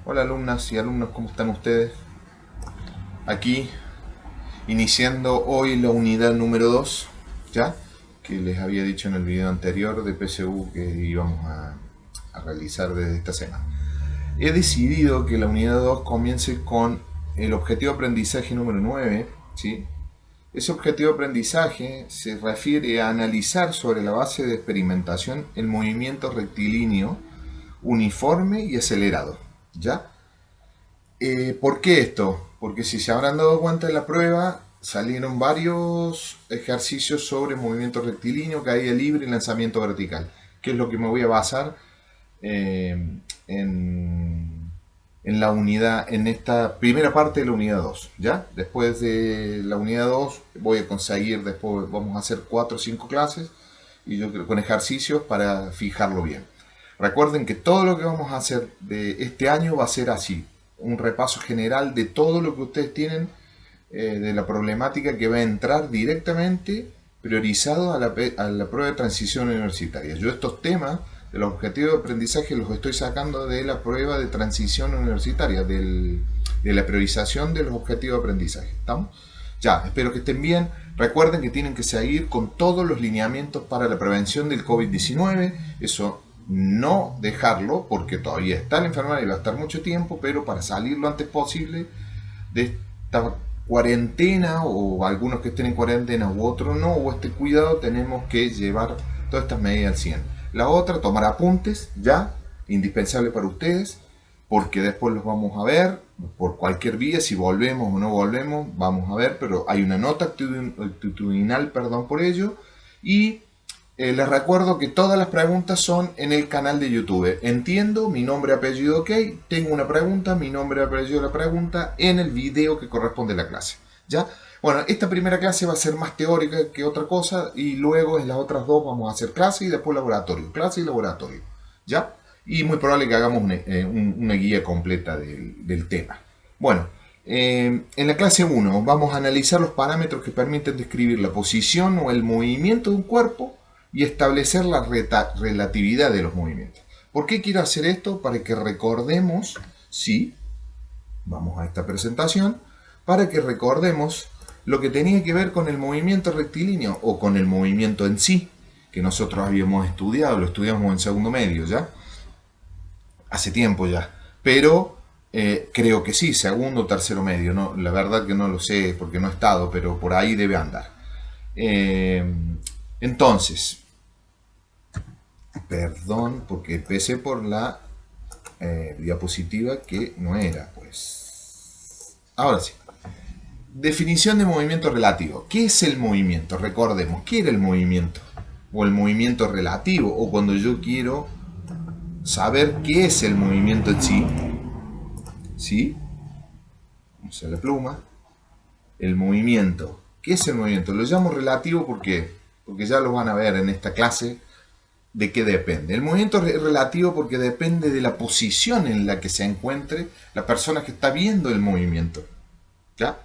Hola alumnas y alumnos, ¿cómo están ustedes? Aquí, iniciando hoy la unidad número 2, ¿ya? Que les había dicho en el video anterior de PSU que íbamos a realizar desde esta semana. He decidido que la unidad 2 comience con el objetivo de aprendizaje número 9, ¿sí? Ese objetivo de aprendizaje se refiere a analizar sobre la base de experimentación el movimiento rectilíneo uniforme y acelerado, ¿ya? ¿Por qué esto? Porque si se habrán dado cuenta en la prueba, salieron varios ejercicios sobre movimiento rectilíneo, caída libre y lanzamiento vertical, que es lo que me voy a basar eh, en la unidad, en esta primera parte de la unidad 2, ¿ya? Después de la unidad 2 voy a conseguir, después vamos a hacer 4 o 5 clases y yo creo con ejercicios para fijarlo bien. Recuerden que todo lo que vamos a hacer de este año va a ser así, un repaso general de todo lo que ustedes tienen, de la problemática que va a entrar directamente priorizado a la prueba de transición universitaria. Yo estos temas de los objetivos de aprendizaje los estoy sacando de la prueba de transición universitaria, de la priorización de los objetivos de aprendizaje. ¿Estamos? Ya, espero que estén bien. Recuerden que tienen que seguir con todos los lineamientos para la prevención del COVID-19. Eso no dejarlo porque todavía está la enfermedad y va a estar mucho tiempo, pero para salir lo antes posible de esta cuarentena, o algunos que estén en cuarentena u otros no, o este cuidado, tenemos que llevar todas estas medidas al 100. La otra, tomar apuntes, ya, indispensable para ustedes, porque después los vamos a ver por cualquier vía, si volvemos o no volvemos, vamos a ver, pero hay una nota actitudinal, perdón por ello, y les recuerdo que todas las preguntas son en el canal de YouTube. Entiendo, mi nombre, apellido, ok. Tengo una pregunta, mi nombre, apellido, la pregunta en el video que corresponde a la clase. ¿Ya? Bueno, esta primera clase va a ser más teórica que otra cosa y luego en las otras dos vamos a hacer clase y después laboratorio. Clase y laboratorio. ¿Ya? Y muy probable que hagamos una guía completa del tema. Bueno, en la clase 1 vamos a analizar los parámetros que permiten describir la posición o el movimiento de un cuerpo y establecer la relatividad de los movimientos. ¿Por qué quiero hacer esto? Para que recordemos, sí, vamos a esta presentación, para que recordemos lo que tenía que ver con el movimiento rectilíneo o con el movimiento en sí, que nosotros habíamos estudiado, lo estudiamos en segundo medio ya, hace tiempo ya, pero creo que sí, segundo o tercero medio, no, la verdad que no lo sé porque no he estado, pero por ahí debe andar. Eh, entonces, perdón, porque empecé por la diapositiva que no era, pues. Ahora sí. Definición de movimiento relativo. ¿Qué es el movimiento? Recordemos, ¿qué era el movimiento? O el movimiento relativo, o cuando yo quiero saber qué es el movimiento en sí. ¿Sí? Vamos a la pluma. El movimiento. ¿Qué es el movimiento? Lo llamo relativo porque ya lo van a ver en esta clase. ¿De qué depende? El movimiento es relativo porque depende de la posición en la que se encuentre la persona que está viendo el movimiento. ¿Ya?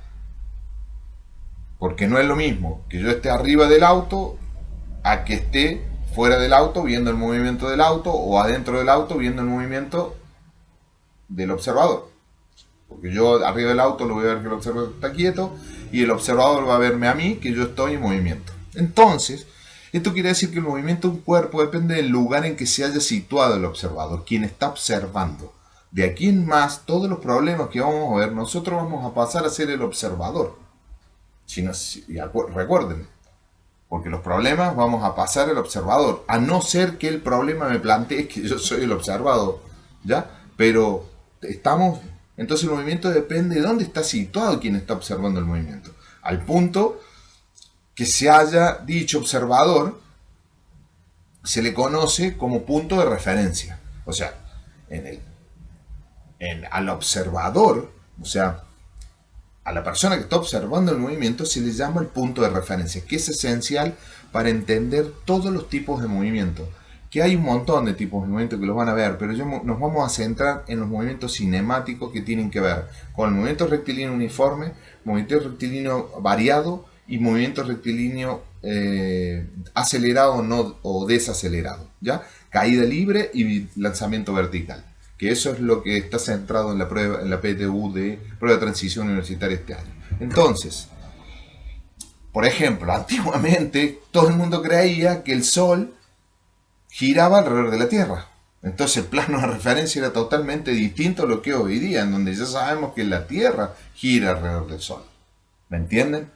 Porque no es lo mismo que yo esté arriba del auto a que esté fuera del auto viendo el movimiento del auto o adentro del auto viendo el movimiento del observador. Porque yo arriba del auto lo voy a ver que el observador está quieto y el observador va a verme a mí que yo estoy en movimiento. Entonces, esto quiere decir que el movimiento de un cuerpo depende del lugar en que se haya situado el observador, quien está observando. De aquí en más, todos los problemas que vamos a ver, nosotros vamos a pasar a ser el observador. Recuerden, porque los problemas vamos a pasar al observador, a no ser que el problema me plantee que yo soy el observador, ¿ya? Pero estamos, entonces el movimiento depende de dónde está situado quien está observando el movimiento. Al punto que se haya dicho observador, se le conoce como punto de referencia. O sea, al observador, o sea, a la persona que está observando el movimiento se le llama el punto de referencia, que es esencial para entender todos los tipos de movimiento. Que hay un montón de tipos de movimiento que los van a ver, pero nos vamos a centrar en los movimientos cinemáticos que tienen que ver con el movimiento rectilíneo uniforme, movimiento rectilíneo variado y movimiento rectilíneo acelerado no, o desacelerado, ¿ya? Caída libre y lanzamiento vertical, que eso es lo que está centrado en la prueba, en la PTU de prueba de transición universitaria este año. Entonces, por ejemplo, antiguamente todo el mundo creía que el Sol giraba alrededor de la Tierra. Entonces el plano de referencia era totalmente distinto a lo que es hoy día, en donde ya sabemos que la Tierra gira alrededor del Sol. ¿Me entienden?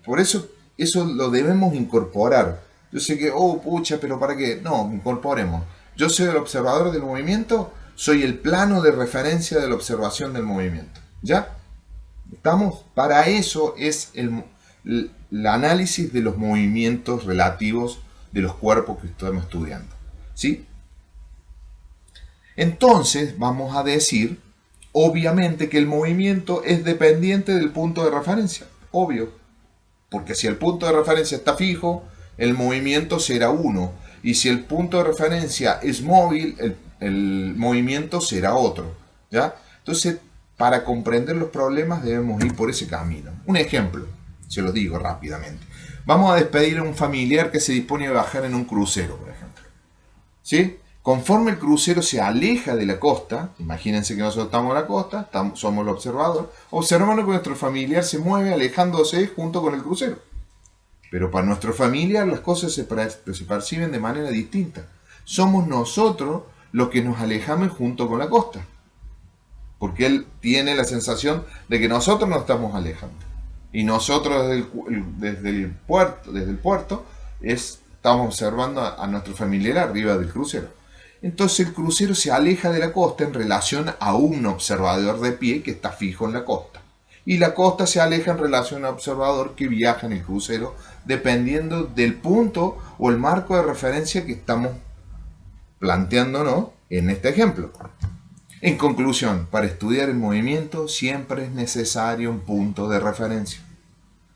Por eso lo debemos incorporar. Yo sé que, oh, pucha, pero ¿para qué? No, incorporemos. Yo soy el observador del movimiento, soy el plano de referencia de la observación del movimiento. ¿Ya? ¿Estamos? Para eso es el análisis de los movimientos relativos de los cuerpos que estamos estudiando. ¿Sí? Entonces vamos a decir, obviamente, que el movimiento es dependiente del punto de referencia. Obvio. Porque si el punto de referencia está fijo, el movimiento será 1. Y si el punto de referencia es móvil, el movimiento será otro. ¿Ya? Entonces, para comprender los problemas debemos ir por ese camino. Un ejemplo, se los digo rápidamente. Vamos a despedir a un familiar que se dispone a bajar en un crucero, por ejemplo. ¿Sí? Conforme el crucero se aleja de la costa, imagínense que nosotros estamos en la costa, somos el observador, observando que nuestro familiar se mueve alejándose junto con el crucero. Pero para nuestro familiar las cosas se perciben de manera distinta. Somos nosotros los que nos alejamos junto con la costa. Porque él tiene la sensación de que nosotros nos estamos alejando. Y nosotros desde el puerto estamos observando a nuestro familiar arriba del crucero. Entonces el crucero se aleja de la costa en relación a un observador de pie que está fijo en la costa. Y la costa se aleja en relación a un observador que viaja en el crucero, dependiendo del punto o el marco de referencia que estamos planteándonos en este ejemplo. En conclusión, para estudiar el movimiento siempre es necesario un punto de referencia.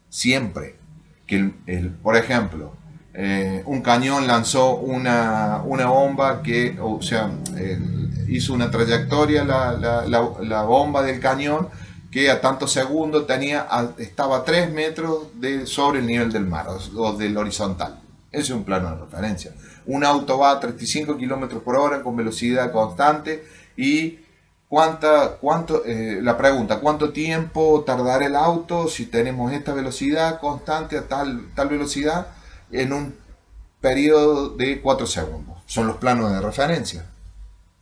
Siempre. Por ejemplo, un cañón lanzó una bomba que, o sea, hizo una trayectoria la bomba del cañón que a tantos segundos estaba a 3 metros sobre el nivel del mar o del horizontal. Ese es un plano de referencia. Un auto va a 35 km por hora con velocidad constante y la pregunta, ¿cuánto tiempo tardará el auto si tenemos esta velocidad constante a tal velocidad en un periodo de 4 segundos? Son los planos de referencia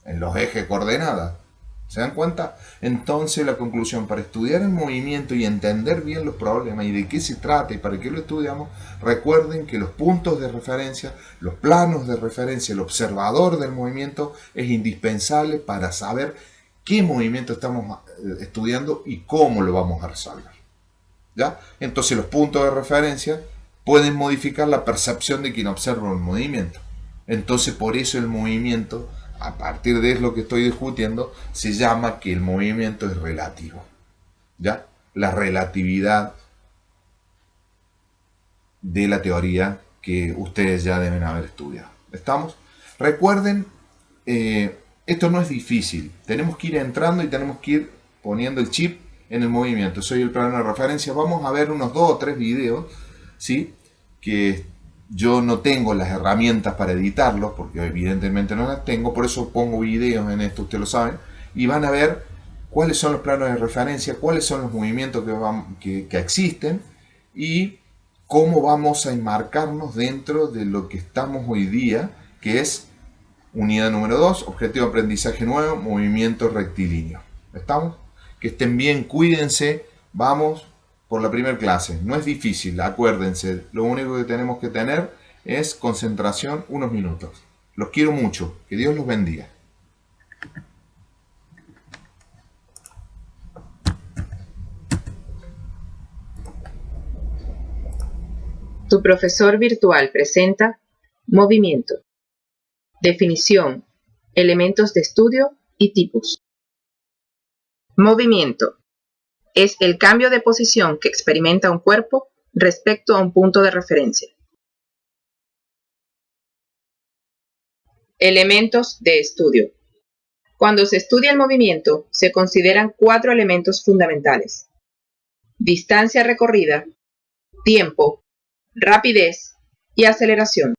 en los ejes coordenadas. ¿Se dan cuenta? Entonces la conclusión, para estudiar el movimiento y entender bien los problemas y de qué se trata y para qué lo estudiamos, recuerden que los puntos de referencia, los planos de referencia, el observador del movimiento es indispensable para saber qué movimiento estamos estudiando y cómo lo vamos a resolver. ¿Ya? Entonces los puntos de referencia pueden modificar la percepción de quien observa el movimiento. Entonces por eso el movimiento, a partir de lo que estoy discutiendo, se llama que el movimiento es relativo. ¿Ya? La relatividad de la teoría que ustedes ya deben haber estudiado. ¿Estamos? Recuerden, esto no es difícil. Tenemos que ir entrando y tenemos que ir poniendo el chip en el movimiento. Soy el plano de referencia. Vamos a ver unos 2 o 3 videos, ¿sí? Que yo no tengo las herramientas para editarlos, porque evidentemente no las tengo, por eso pongo videos en esto, ustedes lo saben, y van a ver cuáles son los planos de referencia, cuáles son los movimientos que existen y cómo vamos a enmarcarnos dentro de lo que estamos hoy día, que es unidad número 2, objetivo de aprendizaje nuevo, movimiento rectilíneo. ¿Estamos? Que estén bien, cuídense, vamos por la primera clase. No es difícil, acuérdense, lo único que tenemos que tener es concentración unos minutos. Los quiero mucho, que Dios los bendiga. Tu profesor virtual presenta movimiento, definición, elementos de estudio y tipos. Movimiento es el cambio de posición que experimenta un cuerpo respecto a un punto de referencia. Elementos de estudio. Cuando se estudia el movimiento, se consideran 4 elementos fundamentales: distancia recorrida, tiempo, rapidez y aceleración.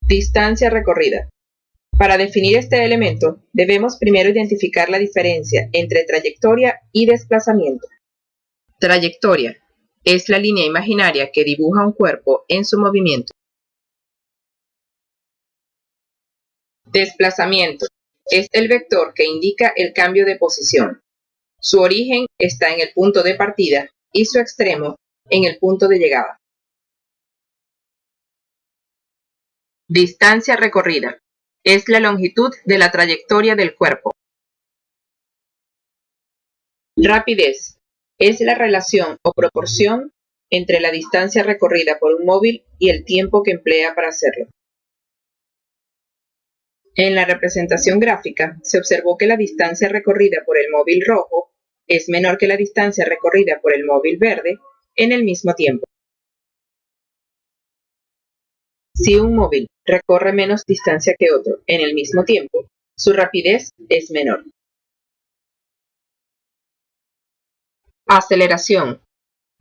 Distancia recorrida. Para definir este elemento, debemos primero identificar la diferencia entre trayectoria y desplazamiento. Trayectoria es la línea imaginaria que dibuja un cuerpo en su movimiento. Desplazamiento es el vector que indica el cambio de posición. Su origen está en el punto de partida y su extremo en el punto de llegada. Distancia recorrida es la longitud de la trayectoria del cuerpo. Rapidez es la relación o proporción entre la distancia recorrida por un móvil y el tiempo que emplea para hacerlo. En la representación gráfica se observó que la distancia recorrida por el móvil rojo es menor que la distancia recorrida por el móvil verde en el mismo tiempo. Si un móvil recorre menos distancia que otro en el mismo tiempo, su rapidez es menor. Aceleración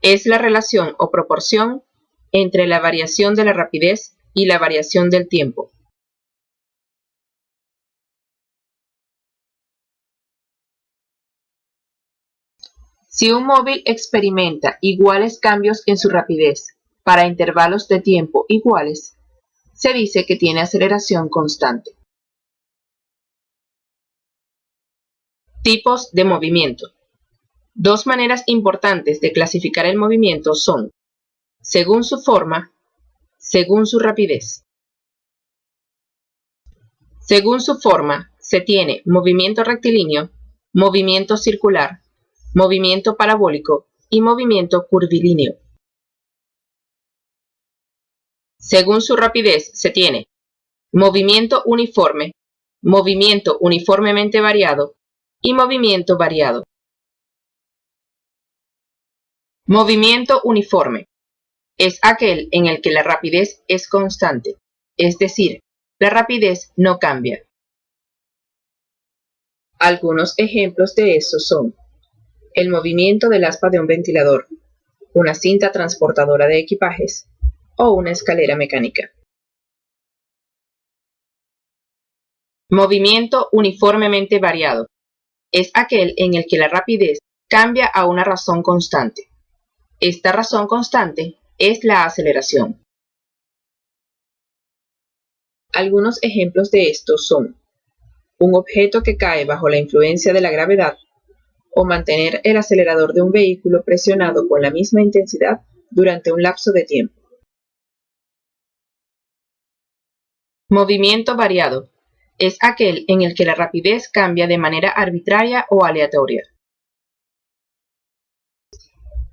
es la relación o proporción entre la variación de la rapidez y la variación del tiempo. Si un móvil experimenta iguales cambios en su rapidez para intervalos de tiempo iguales, se dice que tiene aceleración constante. Tipos de movimiento. Dos maneras importantes de clasificar el movimiento son, según su forma, según su rapidez. Según su forma, se tiene movimiento rectilíneo, movimiento circular, movimiento parabólico y movimiento curvilíneo. Según su rapidez, se tiene movimiento uniforme, movimiento uniformemente variado y movimiento variado. Movimiento uniforme es aquel en el que la rapidez es constante, es decir, la rapidez no cambia. Algunos ejemplos de eso son el movimiento del aspa de un ventilador, una cinta transportadora de equipajes o una escalera mecánica. Movimiento uniformemente variado es aquel en el que la rapidez cambia a una razón constante. Esta razón constante es la aceleración. Algunos ejemplos de estos son un objeto que cae bajo la influencia de la gravedad o mantener el acelerador de un vehículo presionado con la misma intensidad durante un lapso de tiempo. Movimiento variado es aquel en el que la rapidez cambia de manera arbitraria o aleatoria.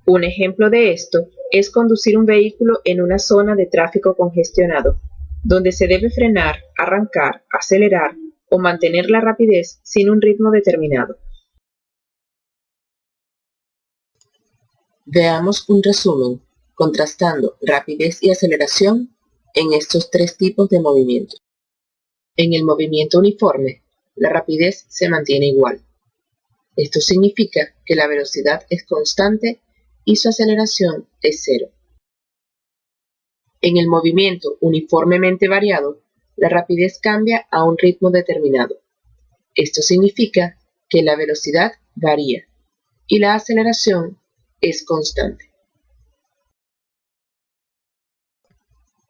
Un ejemplo de esto es conducir un vehículo en una zona de tráfico congestionado, donde se debe frenar, arrancar, acelerar o mantener la rapidez sin un ritmo determinado. Veamos un resumen, contrastando rapidez y aceleración en estos tres tipos de movimiento. En el movimiento uniforme, la rapidez se mantiene igual. Esto significa que la velocidad es constante y su aceleración es cero. En el movimiento uniformemente variado, la rapidez cambia a un ritmo determinado. Esto significa que la velocidad varía y la aceleración es constante.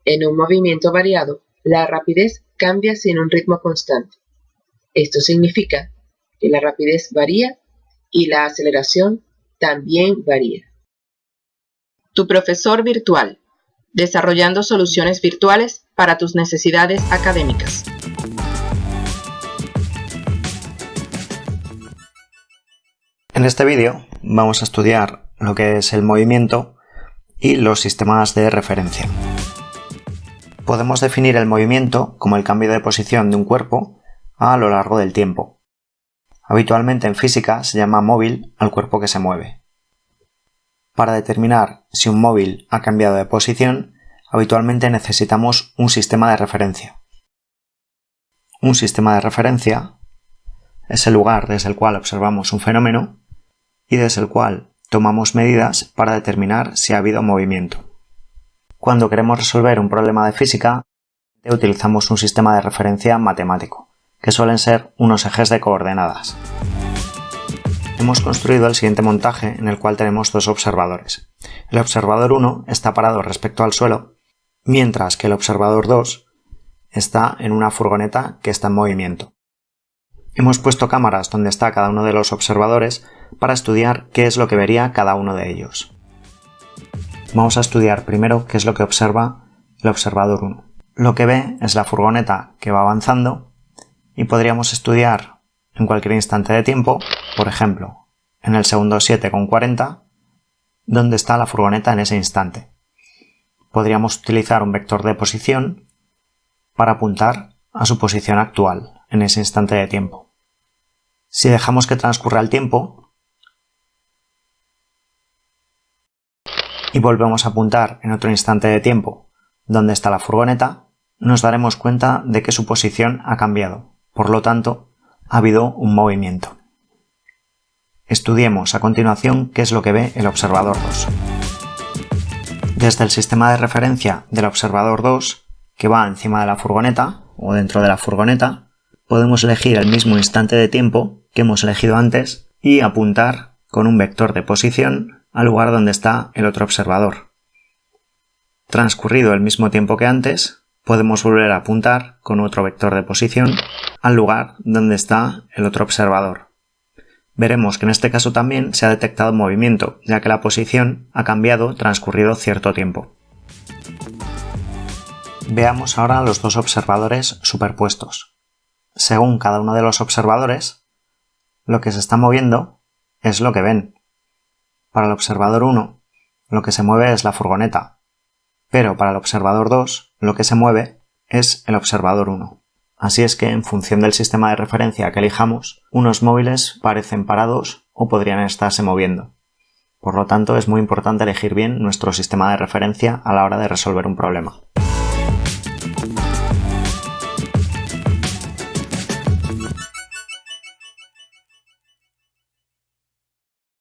En un movimiento variado, la rapidez cambia sin un ritmo constante. Esto significa que la rapidez varía y la aceleración también varía. Tu profesor virtual, desarrollando soluciones virtuales para tus necesidades académicas. En este vídeo vamos a estudiar lo que es el movimiento y los sistemas de referencia. Podemos definir el movimiento como el cambio de posición de un cuerpo a lo largo del tiempo. Habitualmente en física se llama móvil al cuerpo que se mueve. Para determinar si un móvil ha cambiado de posición, habitualmente necesitamos un sistema de referencia. Un sistema de referencia es el lugar desde el cual observamos un fenómeno y desde el cual tomamos medidas para determinar si ha habido movimiento. Cuando queremos resolver un problema de física, utilizamos un sistema de referencia matemático, que suelen ser unos ejes de coordenadas. Hemos construido el siguiente montaje en el cual tenemos dos observadores. El observador 1 está parado respecto al suelo, mientras que el observador 2 está en una furgoneta que está en movimiento. Hemos puesto cámaras donde está cada uno de los observadores para estudiar qué es lo que vería cada uno de ellos. Vamos a estudiar primero qué es lo que observa el observador 1. Lo que ve es la furgoneta que va avanzando y podríamos estudiar en cualquier instante de tiempo, por ejemplo, en el segundo 7,40, dónde está la furgoneta en ese instante. Podríamos utilizar un vector de posición para apuntar a su posición actual en ese instante de tiempo. Si dejamos que transcurra el tiempo y volvemos a apuntar en otro instante de tiempo donde está la furgoneta, nos daremos cuenta de que su posición ha cambiado. Por lo tanto, ha habido un movimiento. Estudiemos a continuación qué es lo que ve el observador 2. Desde el sistema de referencia del observador 2, que va encima de la furgoneta o dentro de la furgoneta, podemos elegir el mismo instante de tiempo que hemos elegido antes y apuntar con un vector de posición al lugar donde está el otro observador. Transcurrido el mismo tiempo que antes, podemos volver a apuntar con otro vector de posición al lugar donde está el otro observador. Veremos que en este caso también se ha detectado movimiento, ya que la posición ha cambiado transcurrido cierto tiempo. Veamos ahora los dos observadores superpuestos. Según cada uno de los observadores, lo que se está moviendo es lo que ven. Para el observador 1, lo que se mueve es la furgoneta, pero para el observador 2, lo que se mueve es el observador 1. Así es que, en función del sistema de referencia que elijamos, unos móviles parecen parados o podrían estarse moviendo. Por lo tanto, es muy importante elegir bien nuestro sistema de referencia a la hora de resolver un problema.